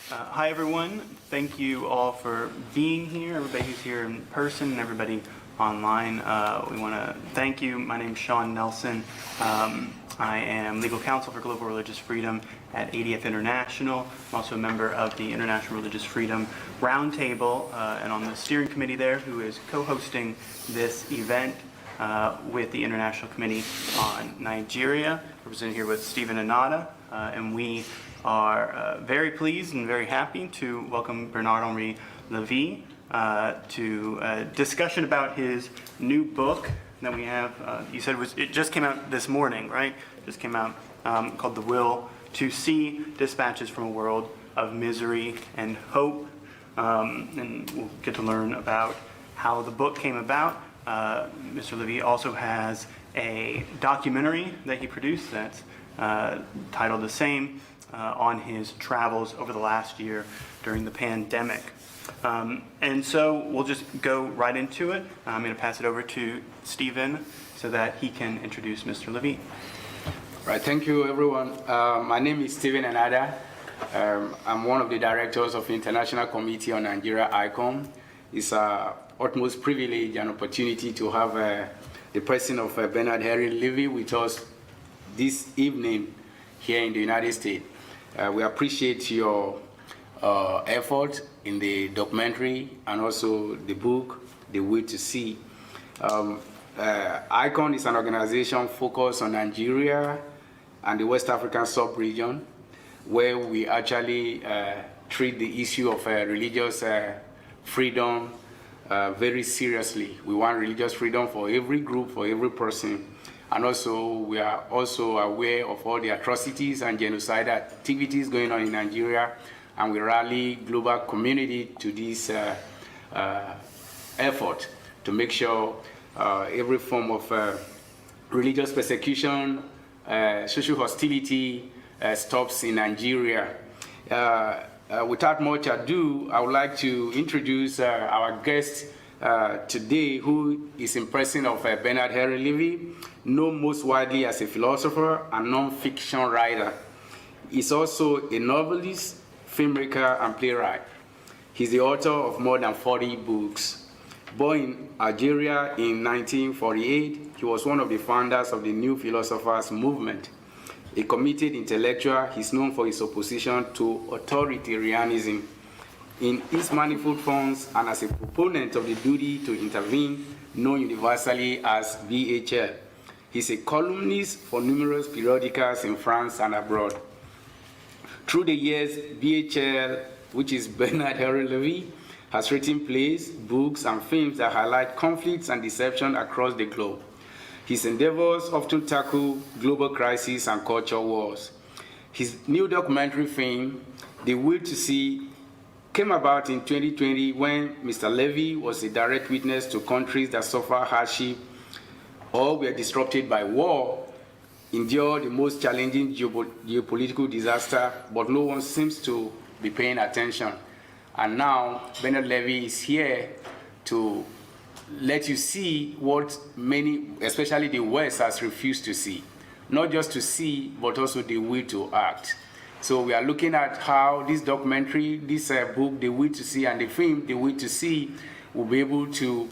Hi everyone, thank you all for being here, everybody who's here in person and everybody online. We want to thank you. My name's Sean Nelson. I am legal counsel for global religious freedom at ADF International. I'm also a member of the International Religious Freedom Roundtable and on the steering committee there, who is co-hosting this event with the International Committee on Nigeria, represented here with Stephen Anada, and we are very pleased and very happy to welcome Bernard-Henri Lévi to a discussion about his new book that we have. You said it just came out this morning, right? Just came out, called The Will to See, Dispatches from a World of Misery and Hope. And we'll get to learn about how the book came about. Mr. Lévy also has a documentary that he produced that's titled the same, on his travels over the last year during the pandemic. And so we'll just go right into it. I'm going to pass it over to Stephen so that he can introduce Mr. Lévy. Right, thank you everyone. My name is Stephen Anada. I'm one of the directors of the International Committee on Nigeria, ICOM. It's our utmost privilege and opportunity to have the president of Bernard-Henri Lévy with us this evening here in the United States. We appreciate your effort in the documentary and also the book, The Will to See. ICON is an organization focused on Nigeria and the West African sub-region, where we actually treat the issue of religious freedom very seriously. We want religious freedom for every group, for every person. And also, we are also aware of all the atrocities and genocide activities going on in Nigeria, and we rally global community to this effort to make sure every form of religious persecution, social hostility stops in Nigeria. Without much ado, I would like to introduce our guest today, who is in person of Bernard-Henri Lévy, known most widely as a philosopher and non-fiction writer. He's also a novelist, filmmaker, and playwright. He's the author of more than 40 books. Born in Algeria in 1948, he was one of the founders of the New Philosophers movement. A committed intellectual, he's known for his opposition to authoritarianism in its manifold forms and as a proponent of the duty to intervene, known universally as BHL. He's a columnist for numerous periodicals in France and abroad. Through the years, BHL, which is Bernard-Henri Lévy, has written plays, books, and films that highlight conflicts and deception across the globe. His endeavors often tackle global crises and culture wars. His new documentary film, The Will to See, came about in 2020 when Mr. Lévy was a direct witness to countries that suffer hardship or were disrupted by war, endure the most challenging geopolitical disaster, but no one seems to be paying attention. And now Bernard Lévy is here to let you see what many, especially the West, has refused to see. Not just to see, but also the will to act. So we are looking at how this documentary, this book, The Will to See, and the film, The Will to See, will be able to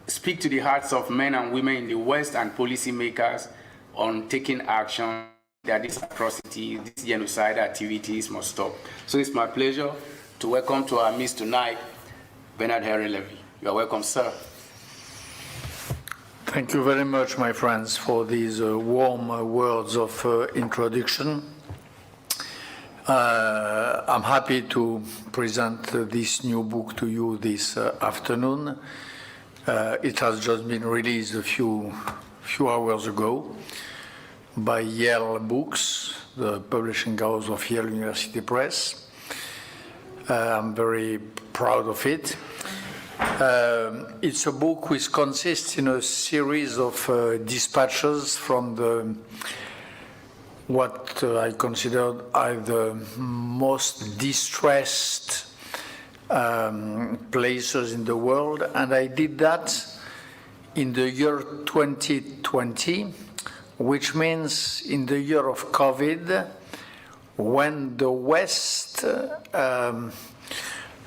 speak to the hearts of men and women in the West and policymakers on taking action that these atrocities, these genocide activities must stop. So it's my pleasure to welcome to our midst tonight Bernard-Henri Lévy. You are welcome, sir. Thank you very much, my friends, for these warm words of introduction. I'm happy to present this new book to you this afternoon. It has just been released a few hours ago by Yale Books, the publishing house of Yale University Press. I'm very proud of it. It's a book which consists in a series of dispatches from what I consider are the most distressed places in the world, and I did that in the year 2020, which means in the year of COVID, when the West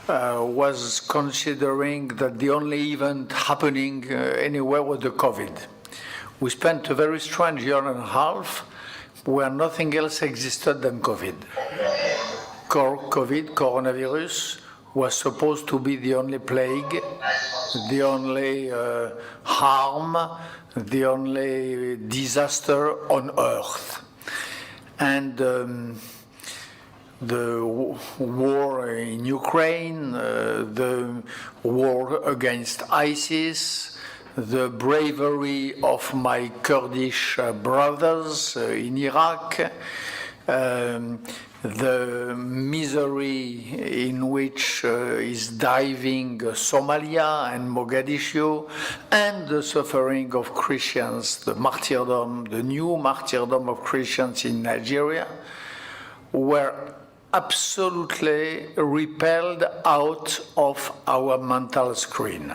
was considering that the only event happening anywhere was the COVID. We spent a very strange year and a half where nothing else existed than COVID. COVID, coronavirus, was supposed to be the only plague, the only harm, the only disaster on Earth. And the war in Ukraine, the war against ISIS, the bravery of my Kurdish brothers in Iraq, the misery in which is diving Somalia and Mogadishu, and the suffering of Christians, the martyrdom, the new martyrdom of Christians in Nigeria, were absolutely repelled out of our mental screen.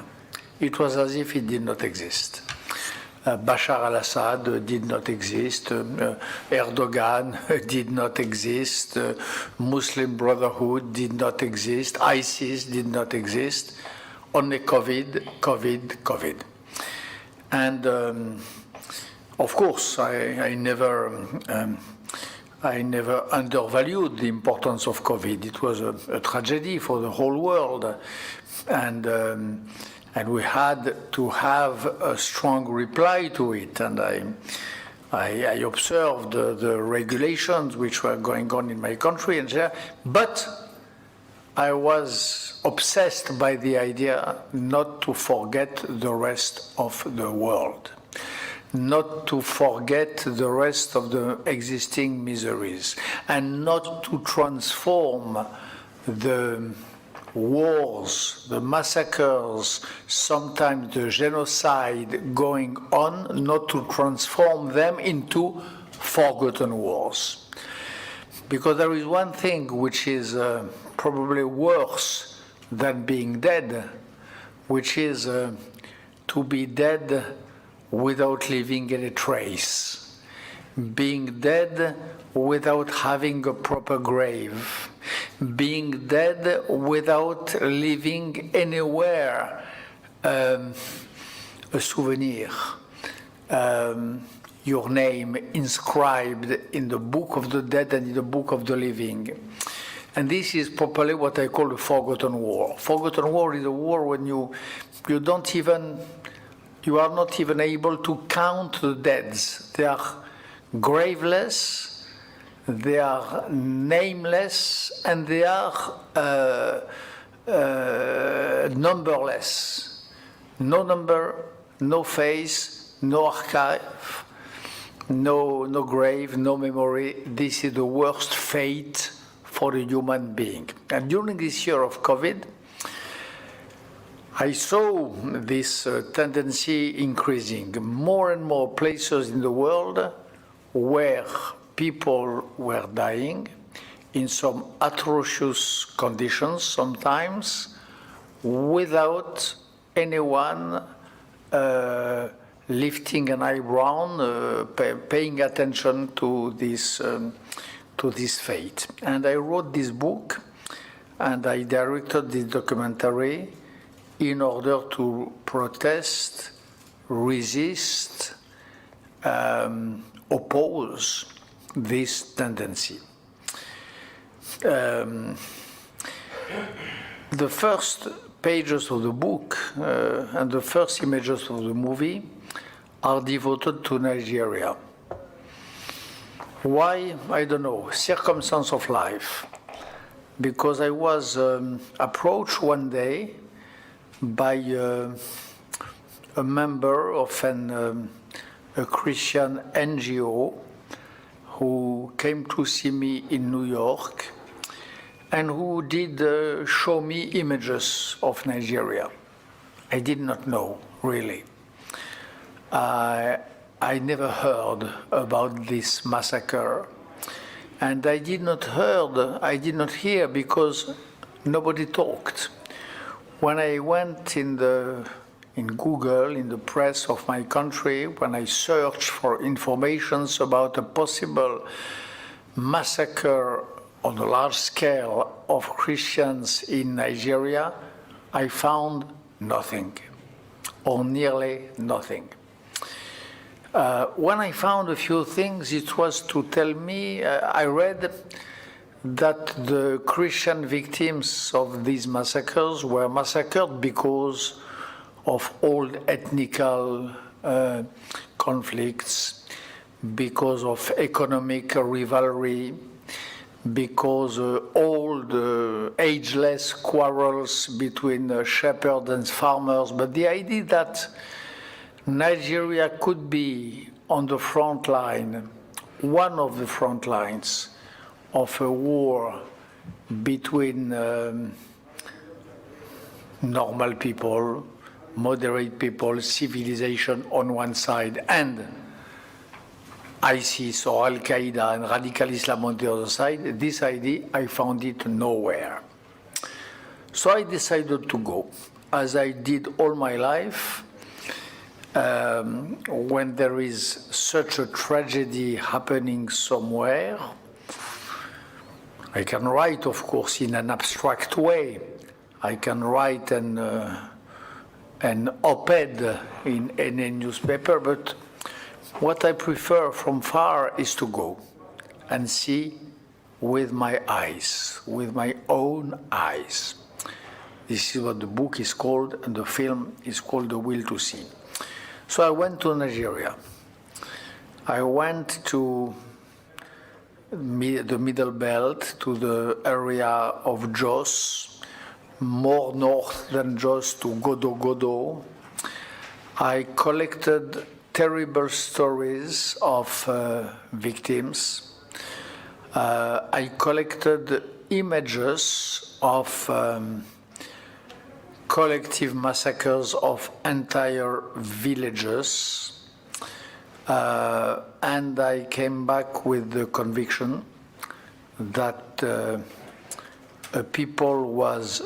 It was as if it did not exist. Bashar al-Assad did not exist, Erdogan did not exist, Muslim Brotherhood did not exist, ISIS did not exist, only COVID, COVID, COVID. And of course, I never undervalued the importance of COVID. It was a tragedy for the whole world. And we had to have a strong reply to it. And I observed the regulations which were going on in my country, but I was obsessed by the idea not to forget the rest of the world, not to forget the rest of the existing miseries, and not to transform the wars, the massacres, sometimes the genocide going on, not to transform them into forgotten wars. Because there is one thing which is probably worse than being dead, which is to be dead without leaving any trace, being dead without having a proper grave, being dead without leaving anywhere a souvenir, your name inscribed in the book of the dead and in the book of the living. And this is properly what I call a forgotten war. Forgotten war is a war when you are not even able to count the deads. They are graveless, they are nameless, and they are numberless. No number, no face, no archive, no grave, no memory. This is the worst fate for a human being. And during this year of COVID, I saw this tendency increasing. More and more places in the world where people were dying in some atrocious conditions sometimes without anyone lifting an eyebrow, paying attention to this fate. And I wrote this book and I directed this documentary in order to protest, resist, oppose this tendency. The first pages of the book and the first images of the movie are devoted to Nigeria. Why? I don't know. Circumstance of life. Because I was approached one day by a member of a Christian NGO who came to see me in New York and who did show me images of Nigeria. I did not know, really. I never heard about this massacre. And I did not hear because nobody talked. When I went in Google, in the press of my country, when I searched for information about a possible massacre on a large scale of Christians in Nigeria, I found nothing, or nearly nothing. When I found a few things, it was to tell me, I read that the Christian victims of these massacres were massacred because of old ethnical conflicts, because of economic rivalry, because old ageless quarrels between shepherds and farmers. But the idea that Nigeria could be on the front line, one of the front lines of a war between normal people, moderate people, civilization on one side, and ISIS or Al-Qaeda and radical Islam on the other side, this idea, I found it nowhere. So I decided to go, as I did all my life. When there is such a tragedy happening somewhere, I can write, of course, in an abstract way. I can write an op-ed in any newspaper, but what I prefer from far is to go and see with my eyes, with my own eyes. This is what the book is called, and the film is called The Will to See. So I went to Nigeria. I went to the Middle Belt, to the area of Jos, more north than Jos to Godo. I collected terrible stories of victims. I collected images of collective massacres of entire villages. And I came back with the conviction that a people was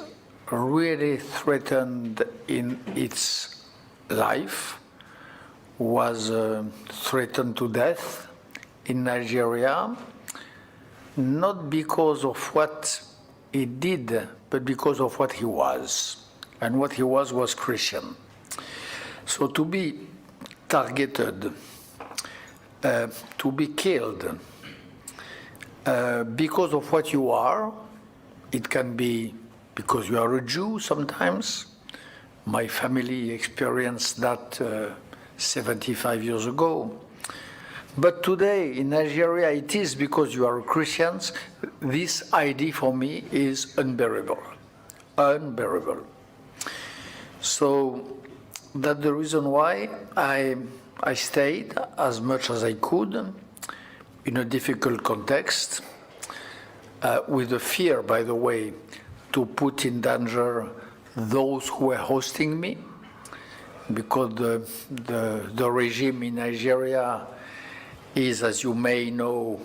really threatened in its life, was threatened to death in Nigeria, not because of what he did, but because of what he was. And what he was Christian. So to be targeted, to be killed because of what you are, it can be because you are a Jew sometimes. My family experienced that 75 years ago. But today in Nigeria, it is because you are Christians. This idea for me is unbearable, unbearable. So that's the reason why I stayed as much as I could in a difficult context, with the fear, by the way, to put in danger those who were hosting me, because the regime in Nigeria is, as you may know,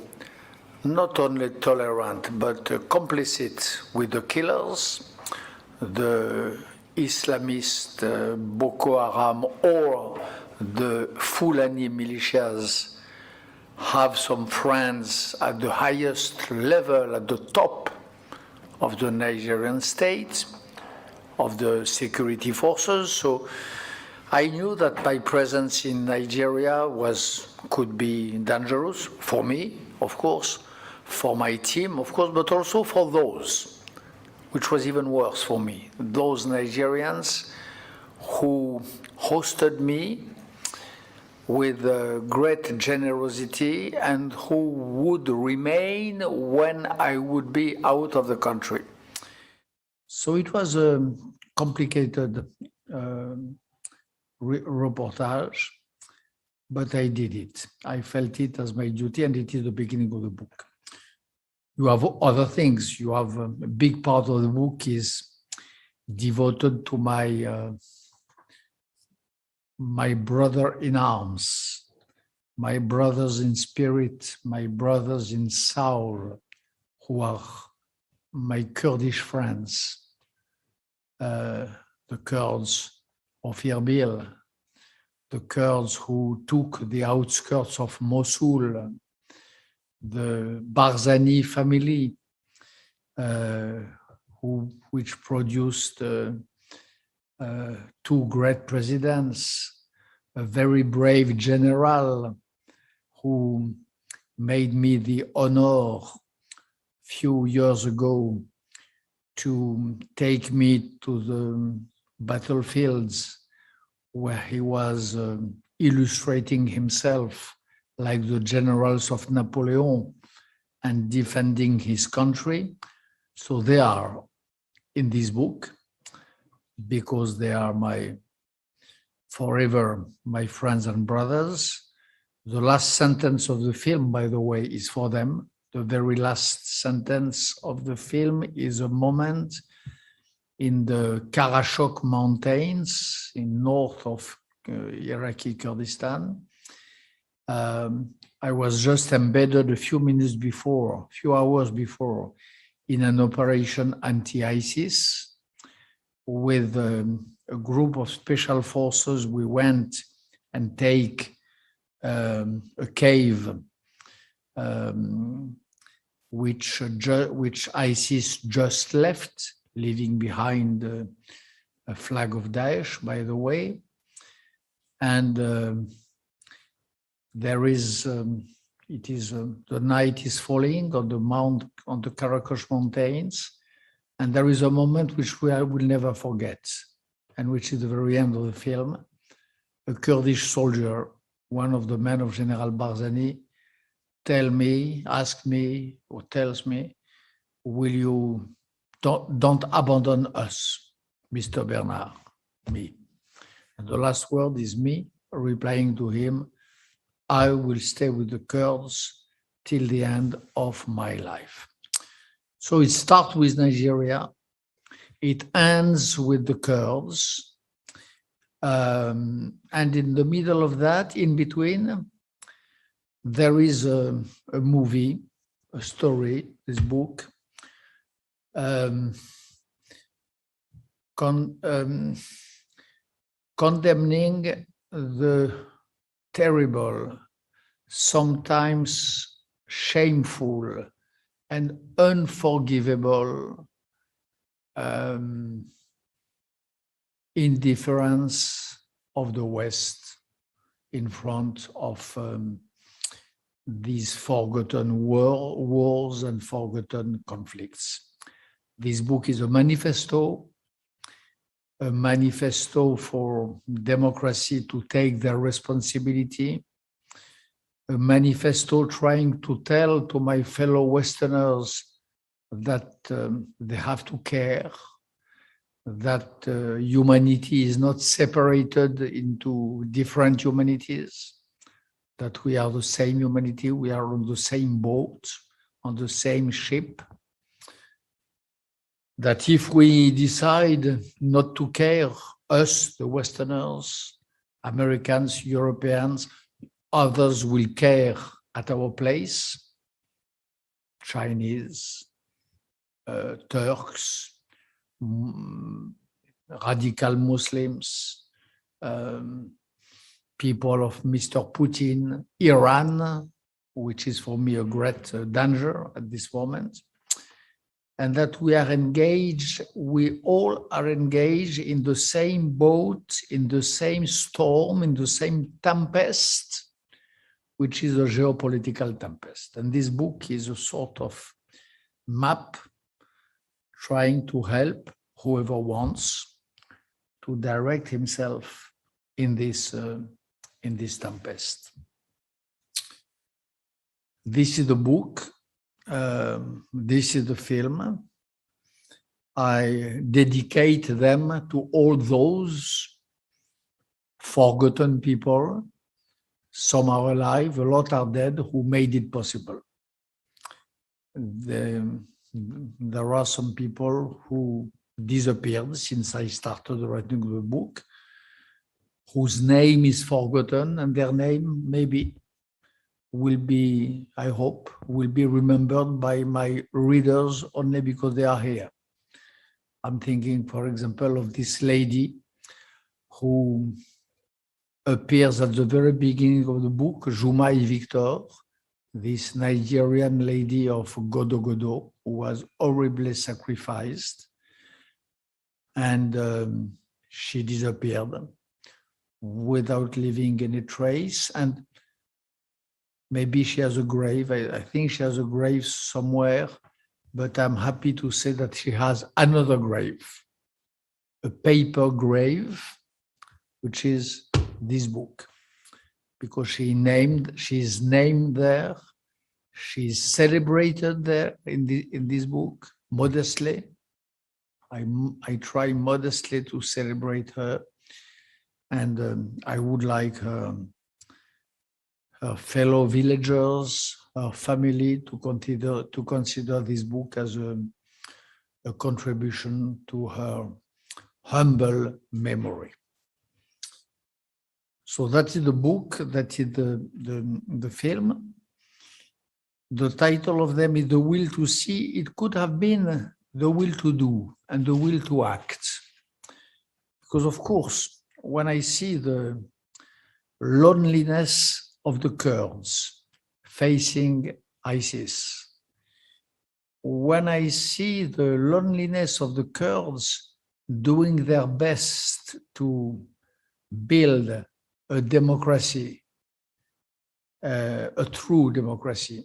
not only tolerant, but complicit with the killers, the Islamist Boko Haram or the Fulani militias. Have some friends at the highest level, at the top of the Nigerian state, of the security forces. So I knew that my presence in Nigeria could be dangerous for me, of course, for my team, of course, but also for those, which was even worse for me, those Nigerians who hosted me with great generosity and who would remain when I would be out of the country. So it was a complicated reportage, but I did it. I felt it as my duty, and it is the beginning of the book. You have other things. You have a big part of the book is devoted to my brother in arms, my brothers in spirit, my brothers in soul, who are my Kurdish friends, the Kurds of Erbil, the Kurds who took the outskirts of Mosul, the Barzani family, which produced two great presidents, a very brave general who made me the honor few years ago to take me to the battlefields where he was illustrating himself like the generals of Napoleon and defending his country. So they are in this book because they are forever my friends and brothers. The last sentence of the film, by the way, is for them. The very last sentence of the film is a moment in the Karachok Mountains in north of Iraqi Kurdistan. I was just embedded a few hours before, in an operation anti-ISIS with a group of special forces. We went and take a cave which ISIS just left, leaving behind a flag of Daesh, by the way. And there is, the night is falling on the Karakosh Mountains, and there is a moment which I will never forget, and which is the very end of the film. A Kurdish soldier, one of the men of General Barzani, tells me, will you, don't abandon us, Mr. Bernard, me. And the last word is me replying to him, I will stay with the Kurds till the end of my life. So it starts with Nigeria, it ends with the Kurds, and in the middle of that, in between, there is a movie, a story, this book, condemning the terrible, sometimes shameful and unforgivable indifference of the West in front of these forgotten wars and forgotten conflicts. This book is a manifesto for democracy to take their responsibility, a manifesto trying to tell to my fellow Westerners that they have to care, that humanity is not separated into different humanities, that we are the same humanity, we are on the same boat, on the same ship, that if we decide not to care, us, the Westerners, Americans, Europeans, others will care at our place, Chinese, Turks, radical Muslims, people of Mr. Putin, Iran, which is for me a great danger at this moment, and that we are engaged, we all are engaged in the same boat, in the same storm, in the same tempest, which is a geopolitical tempest. And this book is a sort of map trying to help whoever wants to direct himself in this tempest. This is the book. This is the film. I dedicate them to all those forgotten people. Some are alive, a lot are dead, who made it possible. There are some people who disappeared since I started writing the book, whose name is forgotten, and their name maybe will be, I hope, will be remembered by my readers only because they are here. I'm thinking, for example, of this lady who appears at the very beginning of the book, Juma Victor, this Nigerian lady of Godo who was horribly sacrificed, and she disappeared without leaving any trace. And maybe she has a grave. I think she has a grave somewhere, but I'm happy to say that she has another grave, a paper grave, which is this book, because she's named there, she's celebrated there in this book modestly. I try modestly to celebrate her, and I would like her fellow villagers, her family to consider this book as a contribution to her humble memory. So that is the book, that is the film. The title of them is The Will to See. It could have been The Will to Do and The Will to Act. Because of course, when I see the loneliness of the Kurds facing ISIS, when I see the loneliness of the Kurds doing their best to build a democracy, a true democracy,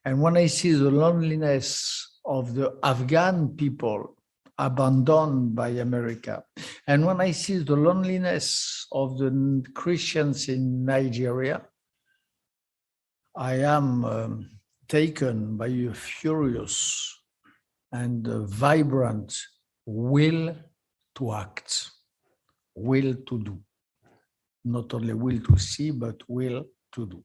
and when I see the loneliness of the Afghan people abandoned by America, and when I see the loneliness of the Christians in Nigeria, I am taken by a furious and vibrant will to act, will to do. Not only will to see, but will to do.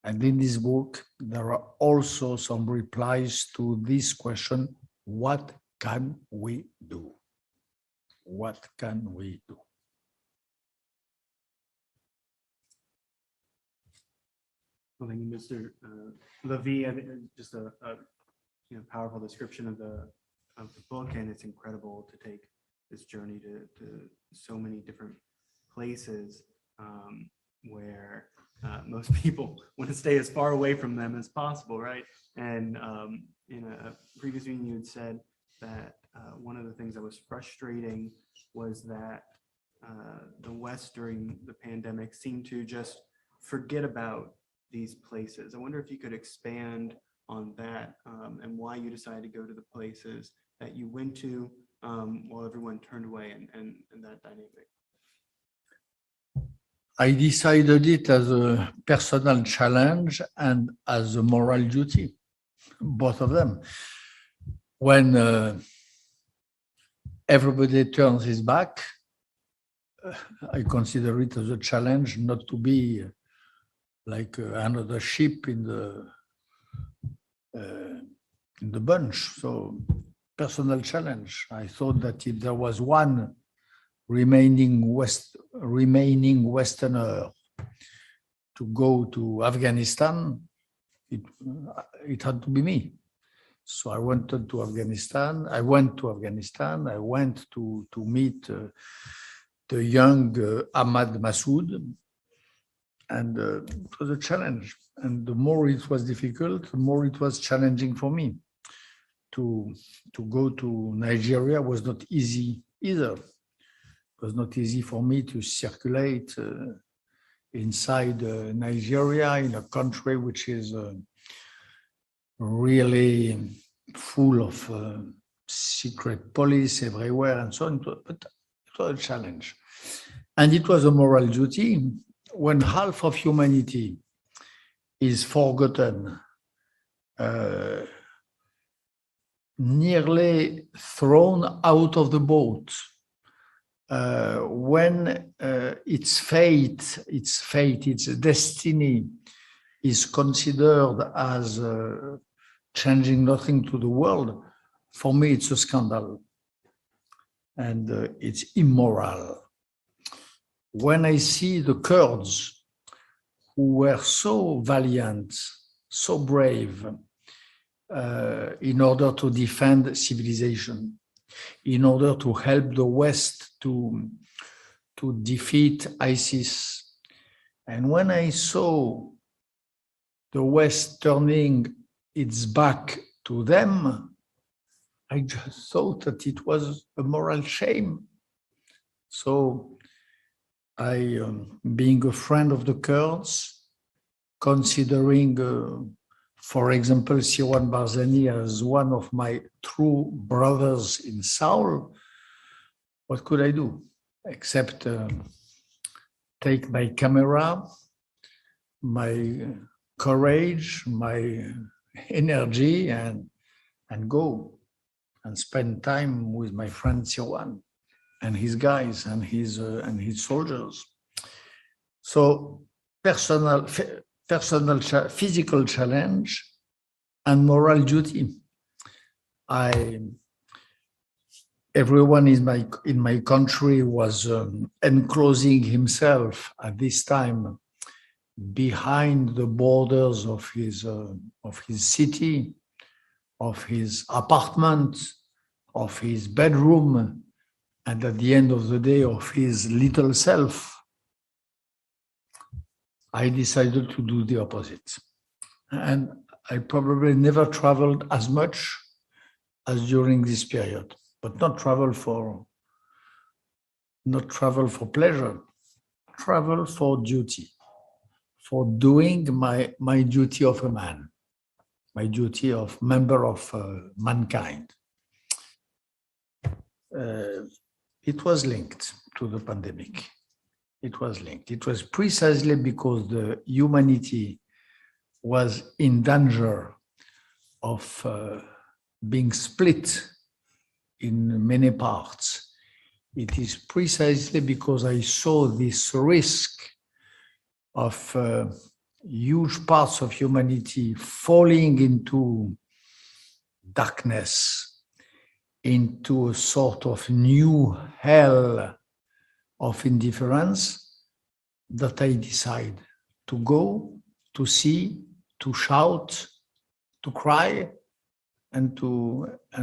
And in this book, there are also some replies to this question: what can we do? What can we do? Well, thank you, Mr. Lévy. I think just a powerful description of the book, and it's incredible to take this journey to so many different places where most people want to stay as far away from them as possible, right? And in a previous meeting, you had said that one of the things that was frustrating was that the West during the pandemic seemed to just forget about these places. I wonder if you could expand on that and why you decided to go to the places that you went to while everyone turned away, and that dynamic. I decided it as a personal challenge and as a moral duty, both of them. When everybody turns his back, I consider it as a challenge not to be like another sheep in the bunch. So, personal challenge. I thought that if there was one remaining Westerner to go to Afghanistan, it had to be me. So I went to Afghanistan. I went to meet the young Ahmad Massoud, and it was a challenge. And the more it was difficult, the more it was challenging for me. To go to Nigeria was not easy either. It was not easy for me to circulate inside Nigeria, in a country which is really full of secret police everywhere and so on. But it was a challenge. And it was a moral duty. When half of humanity is forgotten, nearly thrown out of the boat, when its fate, its destiny is considered as changing nothing to the world, for me it's a scandal and it's immoral. When I see the Kurds who were so valiant, so brave, in order to defend civilization, in order to help the West to defeat ISIS. And when I saw the West turning its back to them, I just thought that it was a moral shame. So I, being a friend of the Kurds, considering, for example, Sirwan Barzani as one of my true brothers in Saul, what could I do except take my camera, my courage, my energy, and go and spend time with my friend Sirwan and his guys and his soldiers. So physical challenge and moral duty. Everyone in my country was enclosing himself at this time behind the borders of his city, of his apartment, of his bedroom, and at the end of the day, of his little self. I decided to do the opposite. And I probably never traveled as much as during this period, but not travel for pleasure, travel for duty, for doing my duty of a man, my duty of member of mankind. It was linked to the pandemic. It was linked. It was precisely because the humanity was in danger of being split in many parts. It is precisely because I saw this risk of huge parts of humanity falling into darkness, into a sort of new hell of indifference, that I decide to go, to see, to shout, to cry, and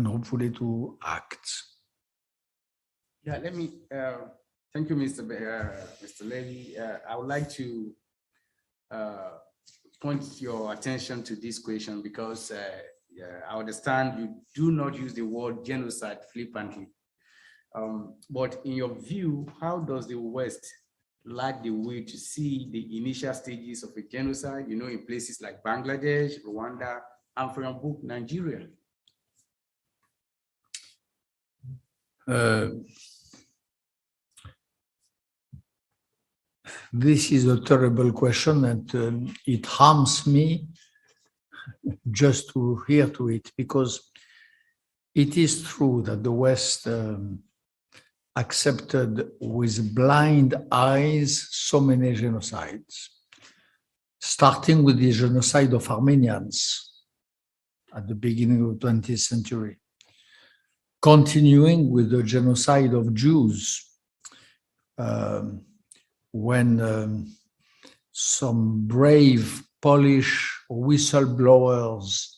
hopefully to act. Yeah, let me, thank you, Mr. Lévy. I would like to point your attention to this question because I understand you do not use the word genocide flippantly. But in your view, how does the West lack the way to see the initial stages of a genocide, in places like Bangladesh, Rwanda, and for your book, Nigeria? This is a terrible question, and it harms me just to hear to it, because it is true that the West accepted with blind eyes so many genocides, starting with the genocide of Armenians at the beginning of the 20th century, continuing with the genocide of Jews when some brave Polish whistleblowers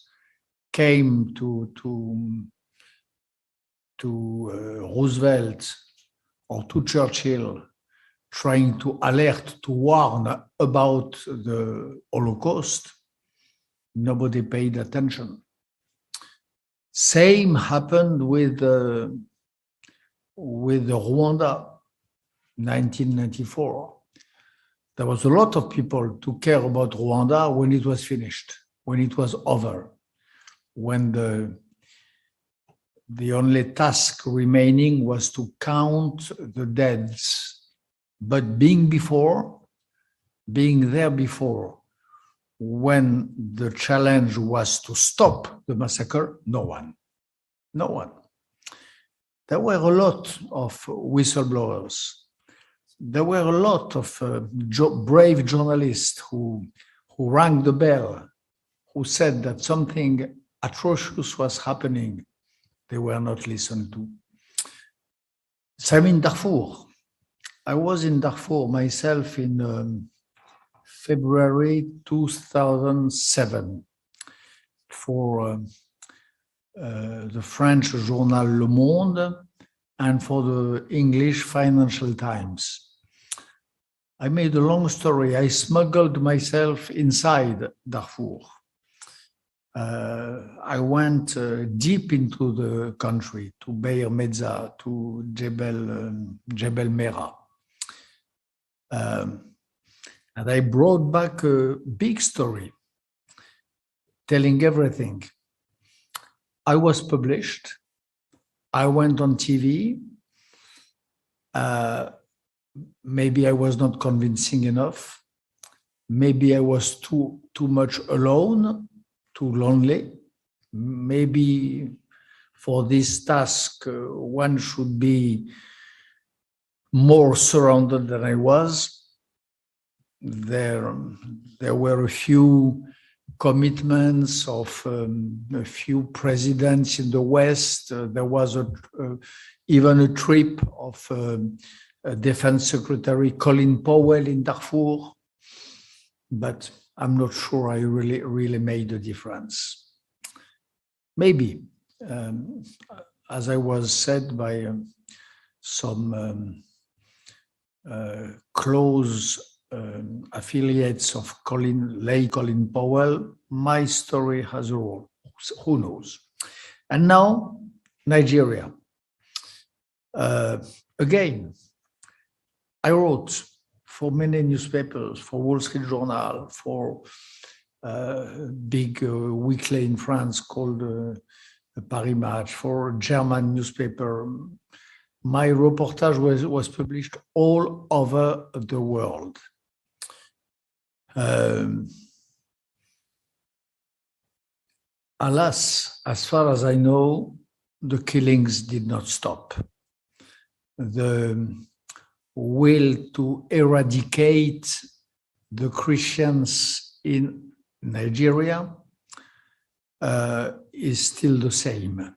came to Roosevelt or to Churchill, trying to alert, to warn about the Holocaust. Nobody paid attention. Same happened with the Rwanda, 1994. There was a lot of people to care about Rwanda when it was finished, when it was over, when the only task remaining was to count the deaths. But being there before, when the challenge was to stop the massacre, no one. There were a lot of whistleblowers. There were a lot of brave journalists who rang the bell, who said that something atrocious was happening. They were not listened to. Same in Darfur. I was in Darfur myself in February 2007 for the French journal Le Monde and for the English Financial Times. I made a long story. I smuggled myself inside Darfur. I went deep into the country, to Beir Mezza, to Jebel Mera. And I brought back a big story, telling everything. I was published. I went on TV. Maybe I was not convincing enough. Maybe I was too much alone, too lonely. Maybe for this task, one should be more surrounded than I was. There were a few commitments of a few presidents in the West. There was even a trip of Defense Secretary Colin Powell in Darfur, but I'm not sure I really made a difference. Maybe, as I was said by some close affiliates of late Colin Powell, my story has a role. Who knows? And now, Nigeria. Again, I wrote for many newspapers, for Wall Street Journal, for a big weekly in France called Paris Match, for a German newspaper. My reportage was published all over the world. Alas, as far as I know, the killings did not stop. The will to eradicate the Christians in Nigeria is still the same.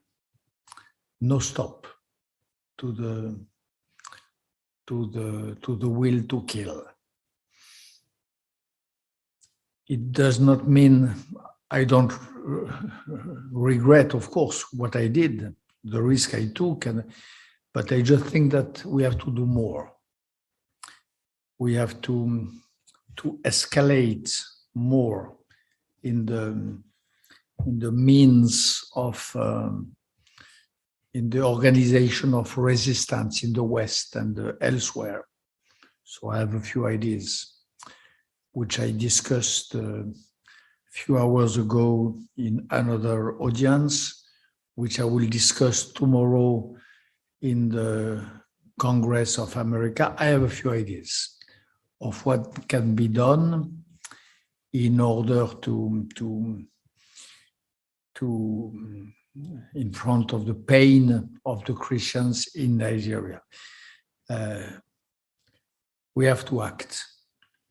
No stop to the will to kill. It does not mean I don't regret, of course, what I did, the risk I took, but I just think that we have to do more. We have to escalate more in the means of in the organization of resistance in the West and elsewhere. So I have a few ideas, which I discussed a few hours ago in another audience, which I will discuss tomorrow in the Congress of America. I have a few ideas of what can be done in order to in front of the pain of the Christians in Nigeria. We have to act.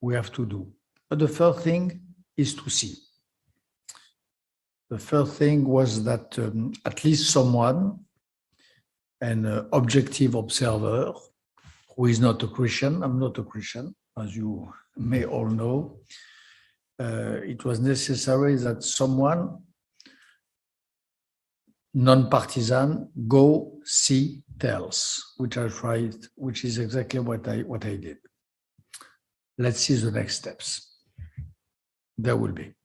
We have to do. But the first thing is to see. The first thing was that at least someone, an objective observer, who is not a Christian, I'm not a Christian, as you may all know, it was necessary that someone non-partisan go see tells, which I tried, which is exactly what I did. Let's see the next steps. There will be.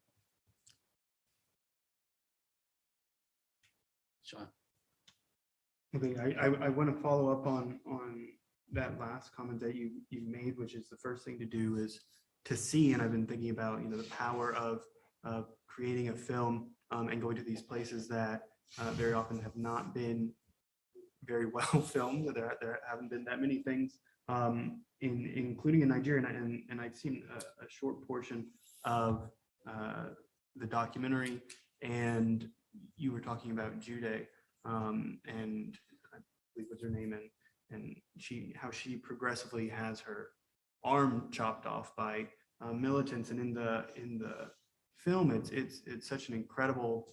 Sure. Okay, I want to follow up on that last comment that you made, which is the first thing to do is to see, and I've been thinking about the power of creating a film and going to these places that very often have not been very well filmed. There haven't been that many things, including in Nigeria, and I've seen a short portion of the documentary, and you were talking about Jude, and I believe what's her name, and how she progressively has her arm chopped off by militants, and in the film, it's such an incredible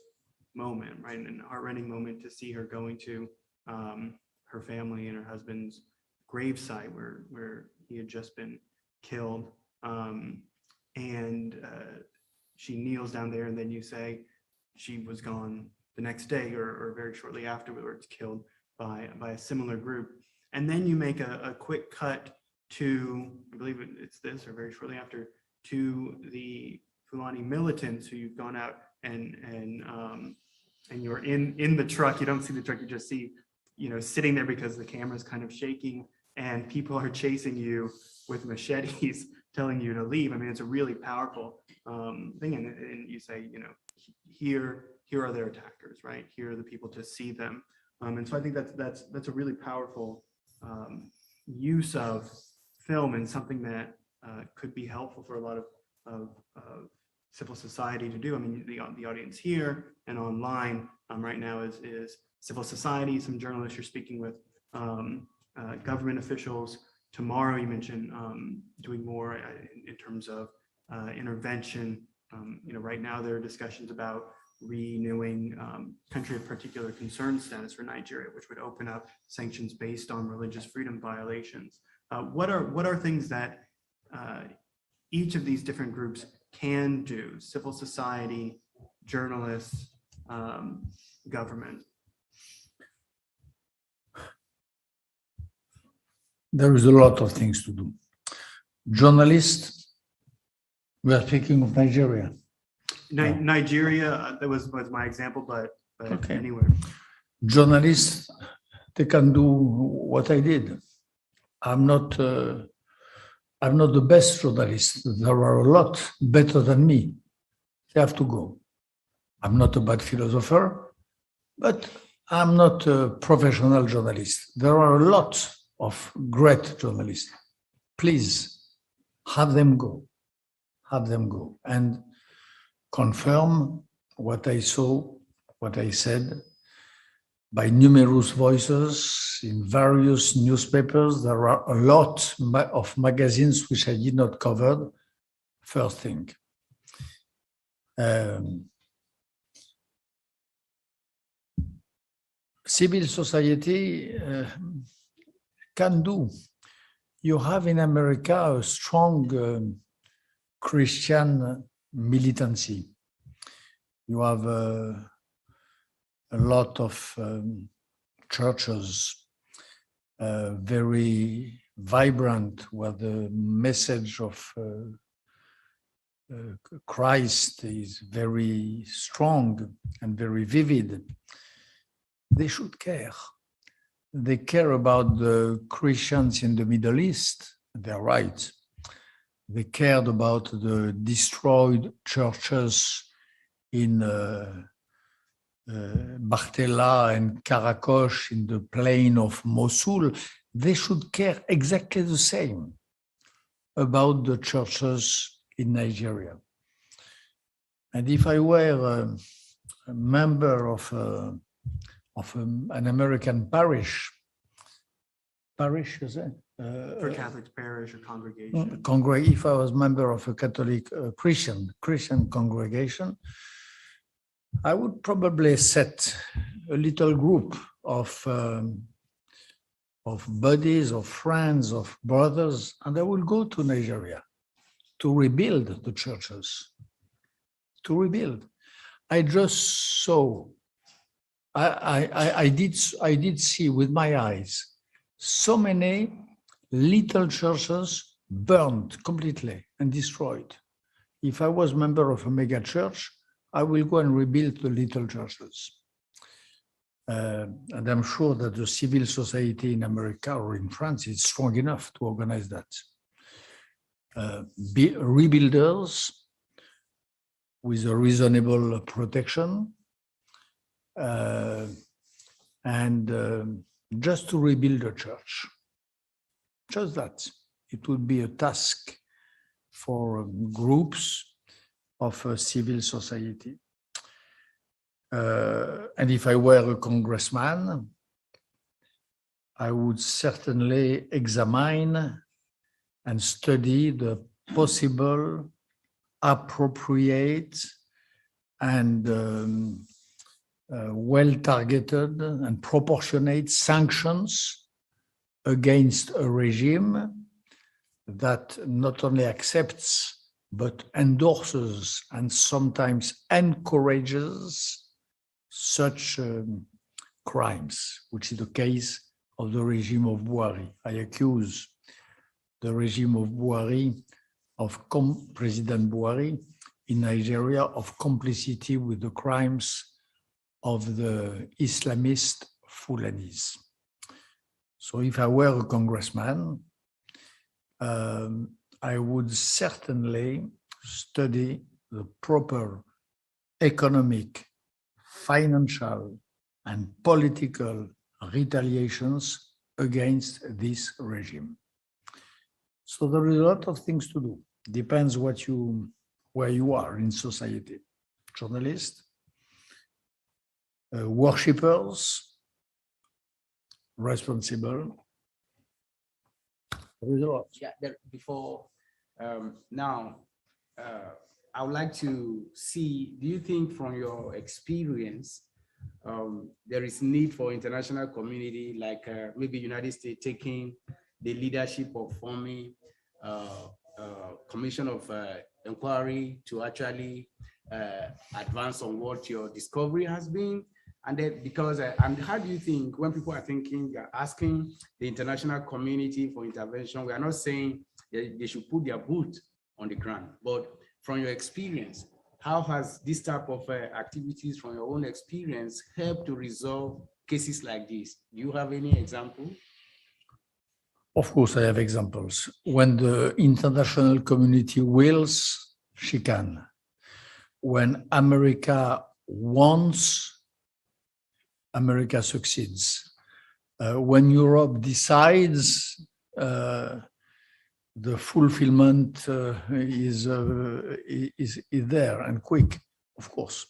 moment, right, an heart-rending moment to see her going to her family and her husband's gravesite where he had just been killed, and she kneels down there, and then you say she was gone the next day or very shortly afterwards, killed by a similar group. And then you make a quick cut I believe it's this or very shortly after, to the Fulani militants who you've gone out and you're in the truck. You don't see the truck, you just see, sitting there because the camera's kind of shaking and people are chasing you with machetes telling you to leave. I mean, it's a really powerful thing. And you say, here are their attackers, right? Here are the people, to see them. And so I think that's a really powerful use of film, and something that could be helpful for a lot of civil society to do. I mean, the audience here and online right now is civil society, some journalists you're speaking with, government officials. Tomorrow you mentioned doing more in terms of intervention. Right now there are discussions about renewing country of particular concern status for Nigeria, which would open up sanctions based on religious freedom violations. What are things that each of these different groups can do? Civil society, journalists, government. There is a lot of things to do. Journalists, we are speaking of Nigeria. Nigeria, that was my example, but Okay. Anywhere. Journalists, they can do what I did. I'm not the best journalist. There are a lot better than me. They have to go. I'm not a bad philosopher, but I'm not a professional journalist. There are a lot of great journalists. Please have them go. Have them go and confirm what I saw, what I said, by numerous voices in various newspapers. There are a lot of magazines which I did not cover. First thing. Civil society can do. You have in America a strong Christian militancy. You have a lot of churches, very vibrant, where the message of Christ is very strong and very vivid. They should care. They care about the Christians in the Middle East. They're right. They cared about the destroyed churches in Bartella and Karakosh in the plain of Mosul. They should care exactly the same about the churches in Nigeria. And if I were a member of an American parish, you say? For Catholic parish or congregation. If I was member of a Catholic Christian congregation, I would probably set a little group of buddies, of friends, of brothers, and I will go to Nigeria to rebuild the churches. To rebuild. I just saw. I did see with my eyes so many little churches burned completely and destroyed. If I was member of a mega church, I will go and rebuild the little churches. And I'm sure that the civil society in America or in France is strong enough to organize that. Rebuilders with a reasonable protection, and just to rebuild a church. Just that. It would be a task for groups of civil society. And if I were a congressman, I would certainly examine and study the possible, appropriate, and well-targeted and proportionate sanctions against a regime that not only accepts but endorses and sometimes encourages such crimes, which is the case of the regime of Buhari. I accuse the regime of Buhari, President Buhari in Nigeria, of complicity with the crimes of the Islamist Fulanis. So if I were a congressman, I would certainly study the proper economic, financial, and political retaliations against this regime. So there is a lot of things to do. Depends where you are in society. Journalists, worshippers, responsible. There is a lot. Yeah, before now, I would like to see, do you think from your experience, there is need for international community, like maybe United States taking the leadership of forming commission of inquiry to actually advance on what your discovery has been? And then because, and how do you think when people are thinking, asking the international community for intervention, we are not saying they should put their boot on the ground, but from your experience, how has this type of activities from your own experience helped to resolve cases like this? Do you have any example? Of course, I have examples. When the international community wills, she can. When America wants, America succeeds. When Europe decides, the fulfillment is there and quick, of course.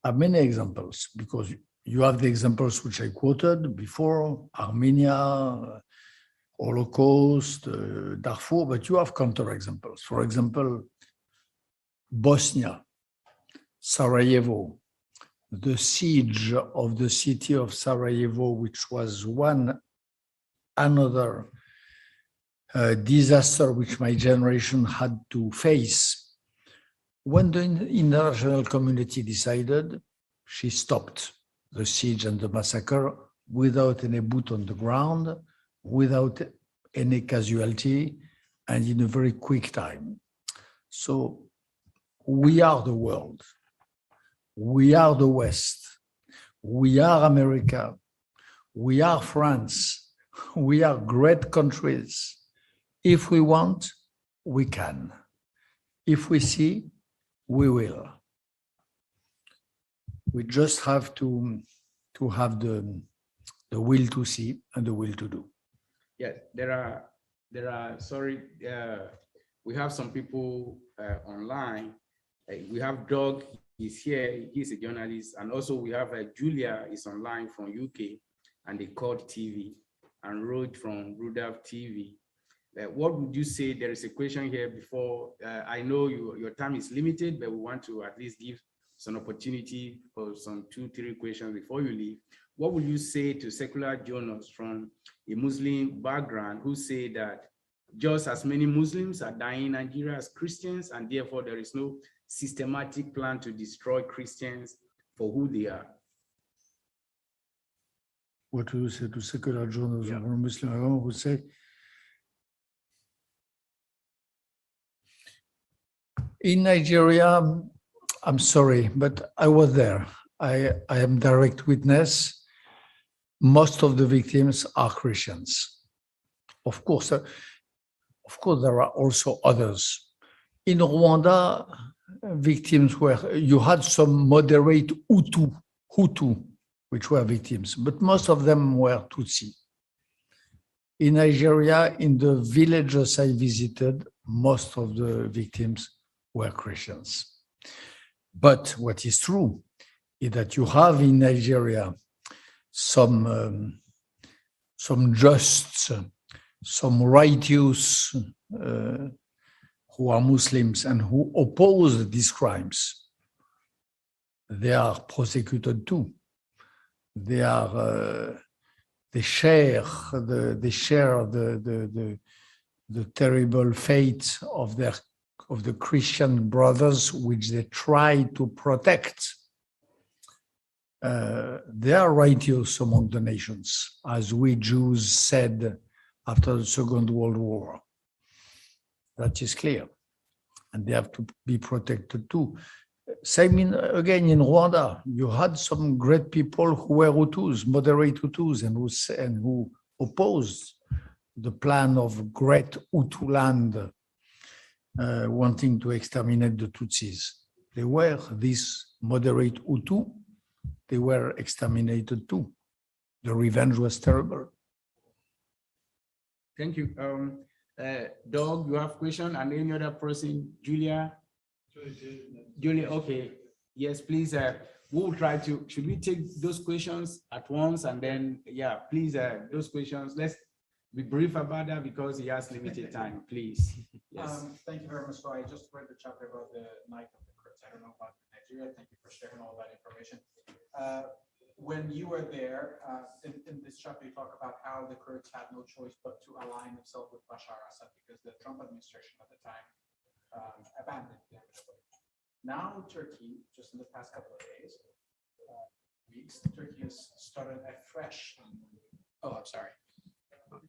I have many examples, because you have the examples which I quoted before, Armenia, Holocaust, Darfur, but you have counterexamples. For example, Bosnia, Sarajevo, the siege of the city of Sarajevo, which was another disaster which my generation had to face. When the international community decided, she stopped the siege and the massacre without any boot on the ground, without any casualty, and in a very quick time. So we are the world. We are the West. We are America. We are France. We are great countries. If we want, we can. If we see, we will. We just have to have the will to see and the will to do. Yes, there are. Sorry, we have some people online. We have Doug, he's here, he's a journalist, and also we have Julia is online from UK, and they called TV, and Rod from Rudolph TV. What would you say? There is a question here before. I know your time is limited, but we want to at least give some opportunity for some 2-3 questions before you leave. What would you say to secular journalists from a Muslim background who say that just as many Muslims are dying in Nigeria as Christians, and therefore there is no systematic plan to destroy Christians for who they are? What do you say to secular journalists from a Muslim background who say, in Nigeria, I'm sorry, but I was there. I am direct witness. Most of the victims are Christians. Of course, there are also others. In Rwanda, victims you had some moderate Hutu, which were victims, but most of them were Tutsi. In Nigeria, in the villages I visited, most of the victims were Christians. But what is true is that you have in Nigeria some just, some righteous who are Muslims and who oppose these crimes. They are prosecuted too. They share the terrible fate of the Christian brothers, which they try to protect. They are righteous among the nations, as we Jews said after the Second World War. That is clear. And they have to be protected too. Same again in Rwanda, you had some great people who were Hutus, moderate Hutus, and who opposed the plan of great Hutu land wanting to exterminate the Tutsis. They were these moderate Hutu, they were exterminated too. The revenge was terrible. Thank you. Doug, you have question, and any other person, Julia? Julia, okay. Yes, please. We'll try to, should we take those questions at once? And then, yeah, please, those questions, let's be brief about that because he has limited time, please. Yes. Thank you very much. So I just read the chapter about the night of the Kurds. I don't know about Nigeria. Thank you for sharing all that information. When you were there, in this chapter, you talk about how the Kurds had no choice but to align themselves with Bashar al-Assad because the Trump administration at the time abandoned them. Now, Turkey, just in the past couple of days, weeks, Turkey has started afresh. Oh, I'm sorry.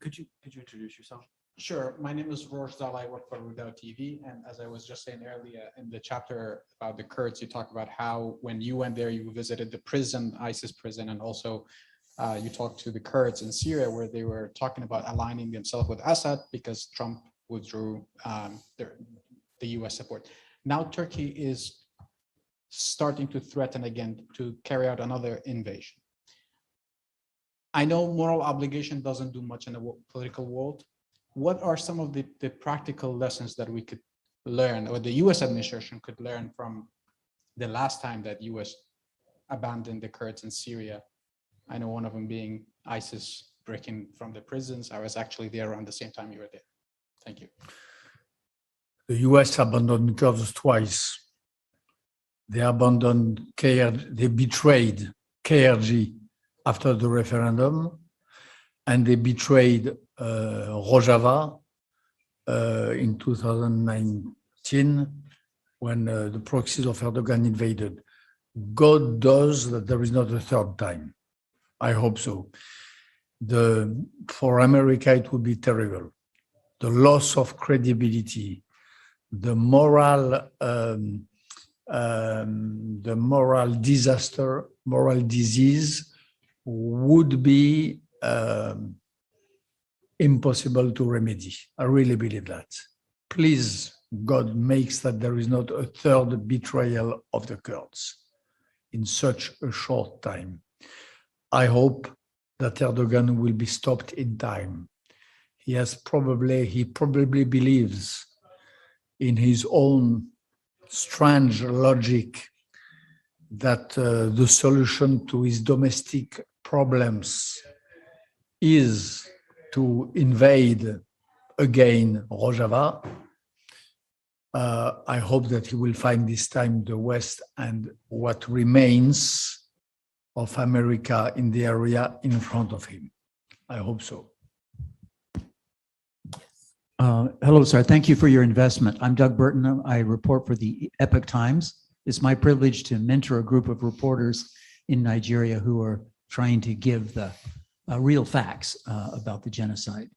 Could you introduce yourself? Sure. My name is Rosh Zal. I work for Rudao TV. And as I was just saying earlier, in the chapter about the Kurds, you talk about how when you went there, you visited the prison, ISIS prison, and also you talked to the Kurds in Syria where they were talking about aligning themselves with Assad because Trump withdrew the US support. Now Turkey is starting to threaten again to carry out another invasion. I know moral obligation doesn't do much in the political world. What are some of the practical lessons that we could learn or the US administration could learn from the last time that US abandoned the Kurds in Syria? I know one of them being ISIS breaking from the prisons. I was actually there around the same time you were there. Thank you. The US abandoned Kurds twice. They abandoned they betrayed KRG after the referendum, and they betrayed Rojava in 2019 when the proxies of Erdogan invaded. God does that there is not a third time. I hope so. For America, it would be terrible. The loss of credibility, the moral disaster, moral disease would be impossible to remedy. I really believe that. Please, God makes that there is not a third betrayal of the Kurds in such a short time. I hope that Erdogan will be stopped in time. He probably believes in his own strange logic that the solution to his domestic problems is to invade again Rojava. I hope that he will find this time the West and what remains of America in the area in front of him. I hope so. Hello, sir. Thank you for your investment. I'm Doug Burton. I report for the Epoch Times. It's my privilege to mentor a group of reporters in Nigeria who are trying to give the real facts about the genocide.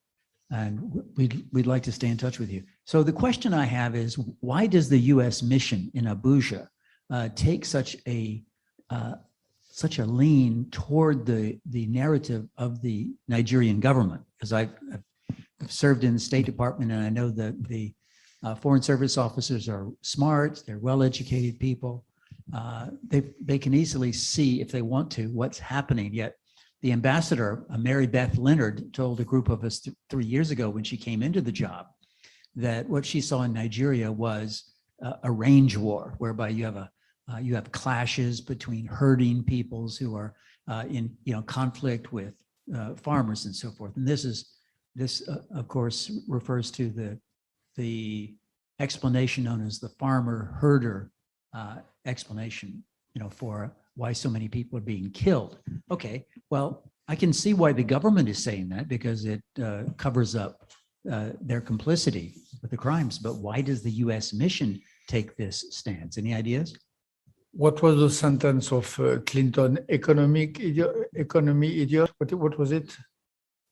And we'd like to stay in touch with you. So the question I have is, why does the U.S. mission in Abuja take such a lean toward the narrative of the Nigerian government? Because I've served in the State Department, and I know that the Foreign Service officers are smart, they're well-educated people. They can easily see, if they want to, what's happening. Yet the ambassador, Mary Beth Leonard, told a group of us 3 years ago when she came into the job that what she saw in Nigeria was a range war, whereby you have clashes between herding peoples who are in conflict with farmers and so forth. And this of course refers to the explanation known as the farmer herder explanation, for why so many people are being killed. Okay, well, I can see why the government is saying that because it covers up their complicity with the crimes. But why does the U.S. mission take this stance? Any ideas? What was the sentence of Clinton? Economy idiot? What was it?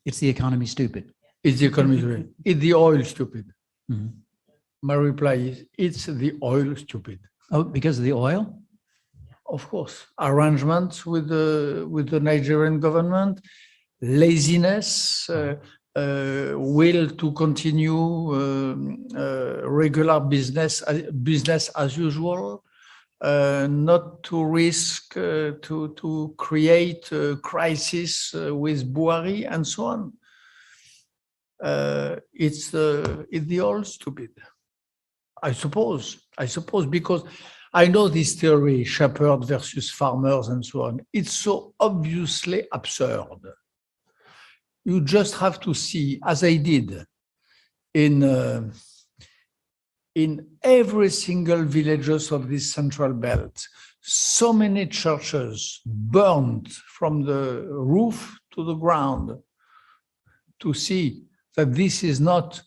It's the economy stupid. It's the economy stupid. It's the oil stupid. Mm-hmm. My reply is, it's the oil, stupid. Oh, because of the oil? Of course, arrangements with the Nigerian government, laziness, will to continue regular business as usual, not to risk to create a crisis with Buhari and so on. It's the old stupid. I suppose, because I know this theory, shepherd versus farmers and so on. It's so obviously absurd. You just have to see, as I did in every single villages of this central belt, so many churches burned from the roof to the ground, to see that this is not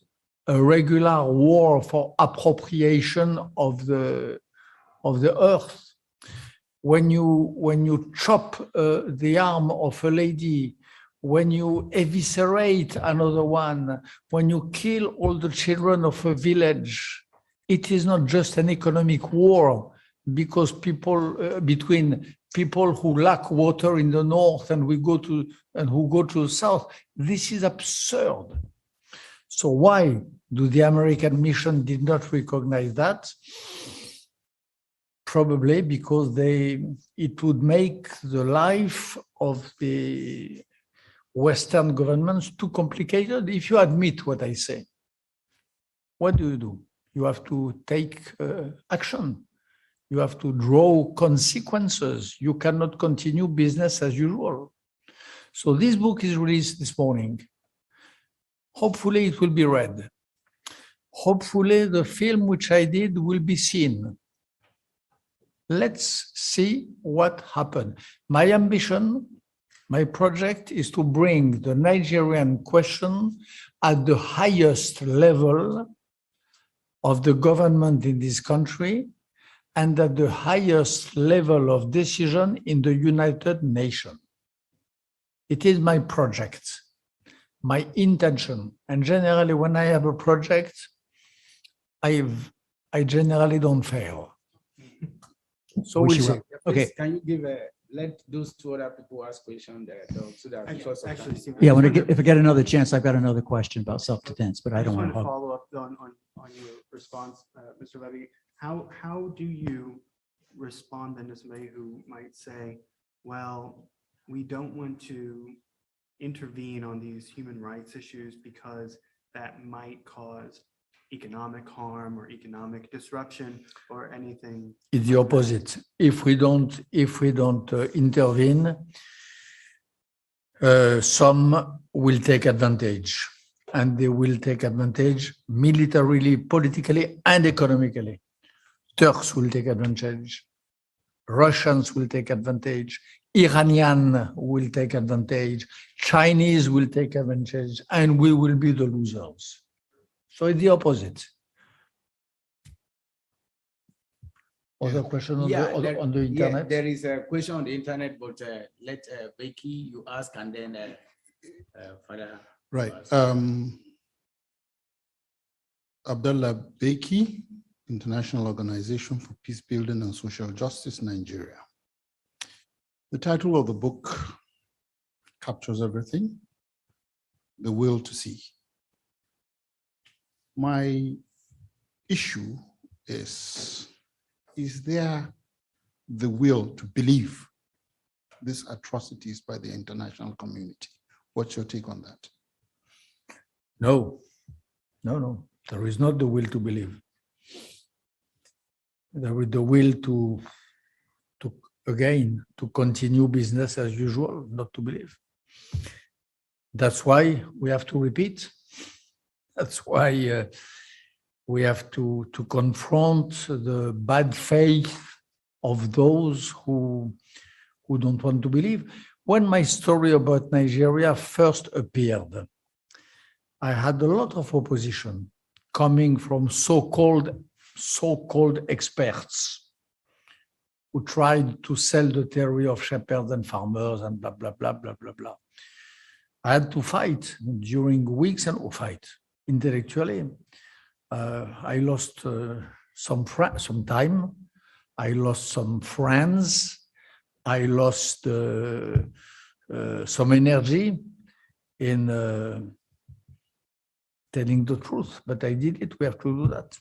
a regular war for appropriation of the earth. When you chop the arm of a lady, when you eviscerate another one, when you kill all the children of a village, it is not just an economic war because between people who lack water in the north and who go to the south. This is absurd. So why do the American mission did not recognize that? Probably because it would make the life of the Western governments too complicated. If you admit what I say, what do? You have to take action. You have to draw consequences. You cannot continue business as usual. So this book is released this morning. Hopefully it will be read. Hopefully the film which I did will be seen. Let's see what happened. My ambition, my project is to bring the Nigerian question at the highest level of the government in this country and at the highest level of decision in the United Nations. It is my project, my intention. And generally, when I have a project, I generally don't fail. So we'll see. Okay. Can you give let those two other people ask questions there, so that because of Actually, time. Steve, Yeah, I just if I get another chance, I've got another question about self-defense, but I don't want wanted to to. follow up on your response, Mr. Levy. How do you respond then to somebody who might say, well, we don't want to intervene on these human rights issues because that might cause economic harm or economic disruption or anything? It's the opposite. If we don't intervene, some will take advantage, and they will take advantage militarily, politically, and economically. Turks will take advantage. Russians will take advantage. Iranian will take advantage. Chinese will take advantage, and we will be the losers. So it's the opposite. Other question on the internet? There is a question on the internet, but let Becky, you ask, and then Father. Right. Abdullah Beki, International Organization for Peace Building and Social Justice, Nigeria. The title of the book captures everything: the will to see. My issue is there the will to believe these atrocities by the international community? What's your take on that? No. There is not the will to believe. There is the will to continue business as usual, not to believe. That's why we have to repeat. That's why we have to confront the bad faith of those who don't want to believe. When my story about Nigeria first appeared, I had a lot of opposition coming from so-called experts who tried to sell the theory of shepherds and farmers and blah, blah, blah, blah, blah, blah. I had to fight during weeks and fight intellectually I lost some time. I lost some friends. I lost some energy in telling the truth, but I did it. We have to do that.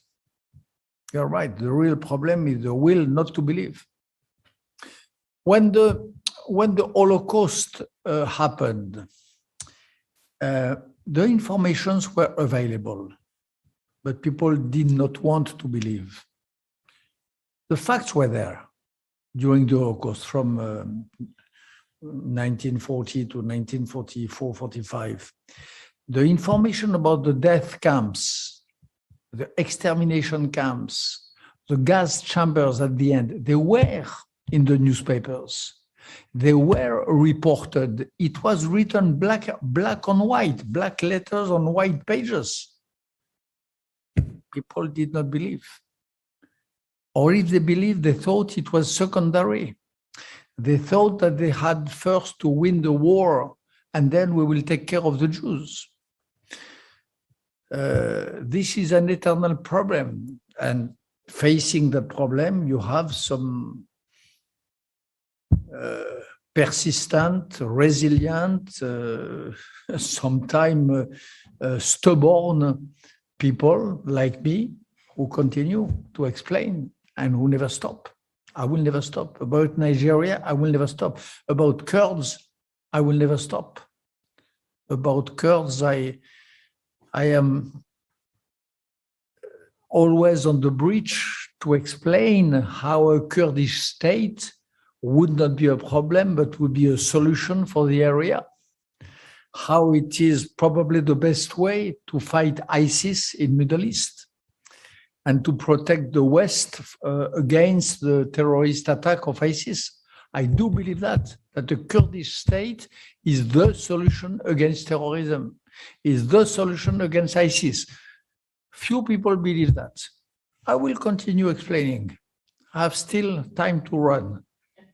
You're right. The real problem is the will not to believe. When the Holocaust happened, the informations were available, but people did not want to believe. The facts were there during the Holocaust from 1940 to 1944-45. The information about the death camps, the extermination camps, the gas chambers at the end, they were in the newspapers. They were reported. It was written black on white, black letters on white pages. People did not believe. Or if they believed, they thought it was secondary. They thought that they had first to win the war and then we will take care of the Jews. This is an eternal problem. And facing the problem, you have some persistent, resilient, sometimes stubborn people like me who continue to explain and who never stop. I will never stop. About Nigeria, I will never stop. About Kurds, I will never stop. About Kurds, I am always on the bridge to explain how a Kurdish state would not be a problem, but would be a solution for the area. How it is probably the best way to fight ISIS in Middle East and to protect the West against the terrorist attack of ISIS. I do believe that the Kurdish state is the solution against terrorism, is the solution against ISIS. Few people believe that. I will continue explaining. I have still time to run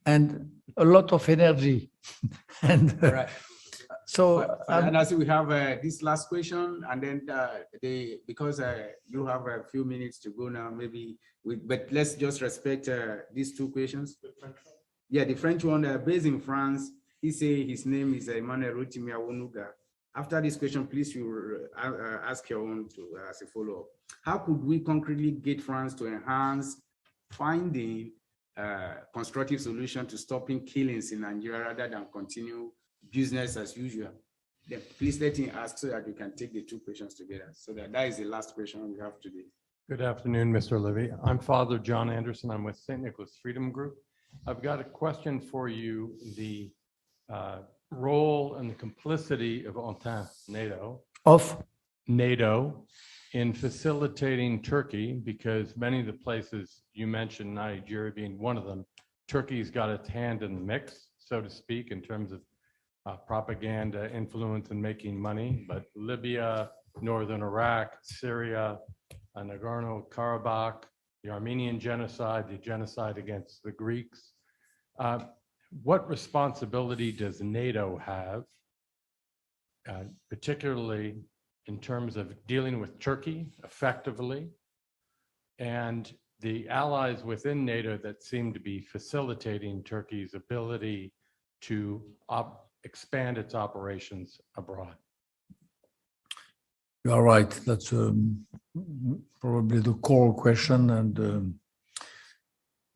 and a lot of energy. And Right. so and as we have this last question, and then because you have a few minutes to go now, maybe but let's just respect these two questions. Yeah, the French one, based in France, he say his name is Emmanuel Rotimi Awonuga. After this question, please you ask your own to as a follow-up. How could we concretely get France to enhance finding constructive solution to stopping killings in Nigeria rather than continue business as usual? Then please let him ask so that we can take the two questions together. So that is the last question we have today. Good afternoon, Mr. Lévy. I'm Father John Anderson. I'm with St. Nicholas Freedom Group. I've got a question for you. The role and the complicity of NATO in facilitating Turkey, because many of the places you mentioned, Nigeria being one of them, Turkey's got its hand in the mix, so to speak, in terms of propaganda, influence, and making money. But Libya, northern Iraq, Syria, Nagorno-Karabakh, the Armenian genocide, the genocide against the Greeks. What responsibility does NATO have, particularly in terms of dealing with Turkey effectively, and the allies within NATO that seem to be facilitating Turkey's ability to expand its operations abroad? You are right. That's probably the core question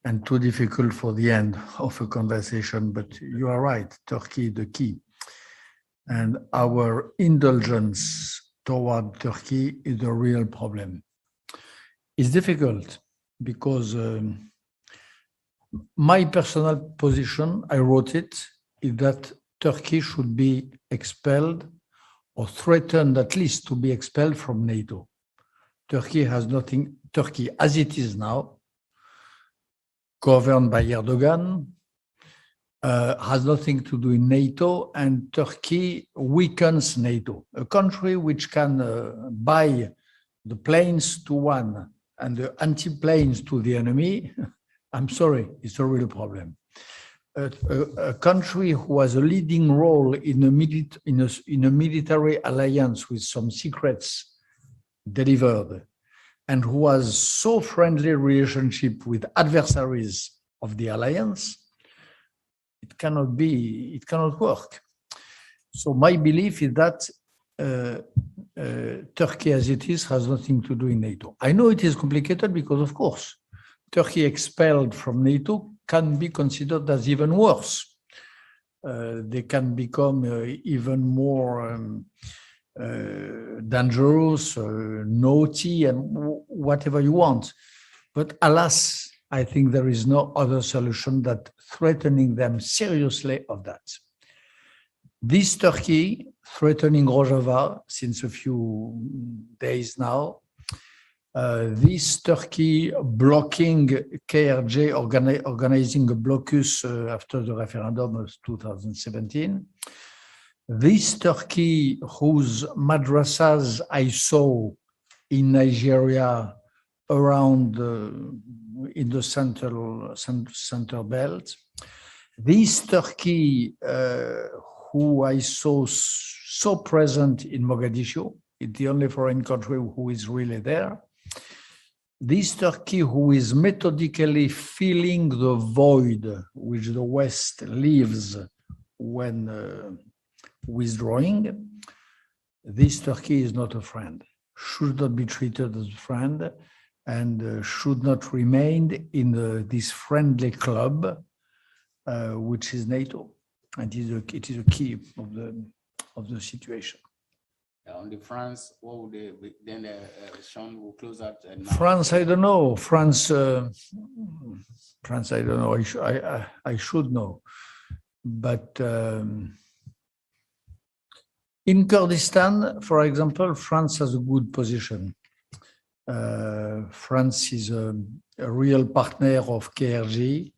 and too difficult for the end of a conversation. But you are right. Turkey, the key. And our indulgence toward Turkey is a real problem. It's difficult because my personal position, I wrote it, is that Turkey should be expelled or threatened at least to be expelled from NATO. Turkey has nothing, Turkey as it is now, governed by Erdogan, has nothing to do in NATO, and Turkey weakens NATO. A country which can buy the planes to one and the anti-planes to the enemy, I'm sorry, it's a real problem. A country who has a leading role in a military alliance with some secrets delivered and who has so friendly relationship with adversaries of the alliance, it cannot work. So my belief is that Turkey as it is has nothing to do in NATO. I know it is complicated because, of course, Turkey expelled from NATO can be considered as even worse. They can become even more dangerous, naughty, and whatever you want. But alas, I think there is no other solution than threatening them seriously of that. This Turkey threatening Rojava since a few days now, this Turkey blocking KRG, organizing a blocus after the referendum of 2017, this Turkey whose madrasas I saw in Nigeria around in the center belt, this Turkey who I saw so present in Mogadishu, it's the only foreign country who is really there. This Turkey who is methodically filling the void which the West leaves when withdrawing, this Turkey is not a friend, should not be treated as a friend, and should not remain in this friendly club, which is NATO. And it is a key of the situation. On the France, what would they, then Sean will close out. France, I don't know. France, I don't know. I should know. But in Kurdistan, for example, France has a good position. France is a real partner of KRG.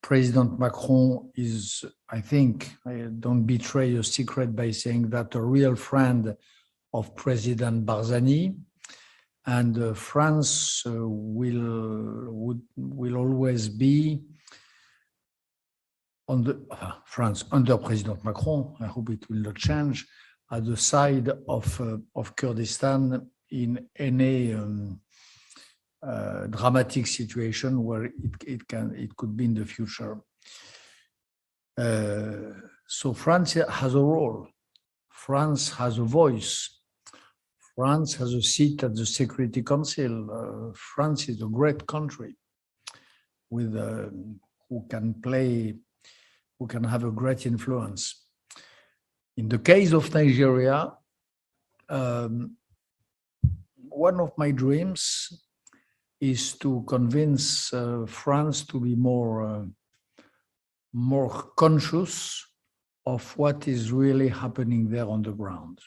President Macron is, I think, I don't betray a secret by saying that, a real friend of President Barzani, and France will always be on the France under President Macron. I hope it will not change, at the side of Kurdistan in any dramatic situation where it could be in the future. So France has a role. France has a voice. France has a seat at the Security Council. France is a great country with who can have a great influence. In the case of Nigeria, one of my dreams is to convince France to be more conscious of what is really happening there on the ground.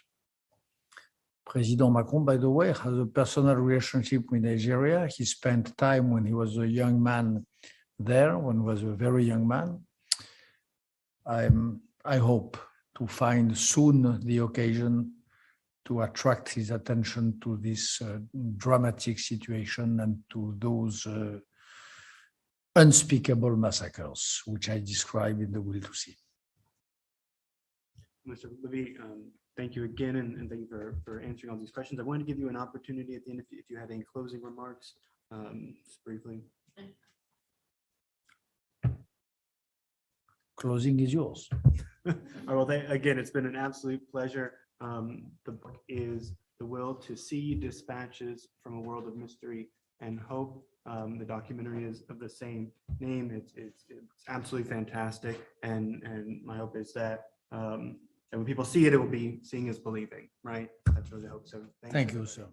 President Macron, by the way, has a personal relationship with Nigeria. He spent time when he was a young man there, when he was a very young man. I hope to find soon the occasion to attract his attention to this dramatic situation and to those unspeakable massacres, which I describe in The Will to See. Mr. Lévy, thank you again, and thank you for answering all these questions. I wanted to give you an opportunity at the end if you had any closing remarks, just briefly. Closing is yours. Well, again, it's been an absolute pleasure. The book is The Will to See, Dispatches from a World of Mystery and Hope. The documentary is of the same name. It's absolutely fantastic, and my hope is that when people see it, it will be seeing is believing, right? That's really the hope. So Thank you, sir.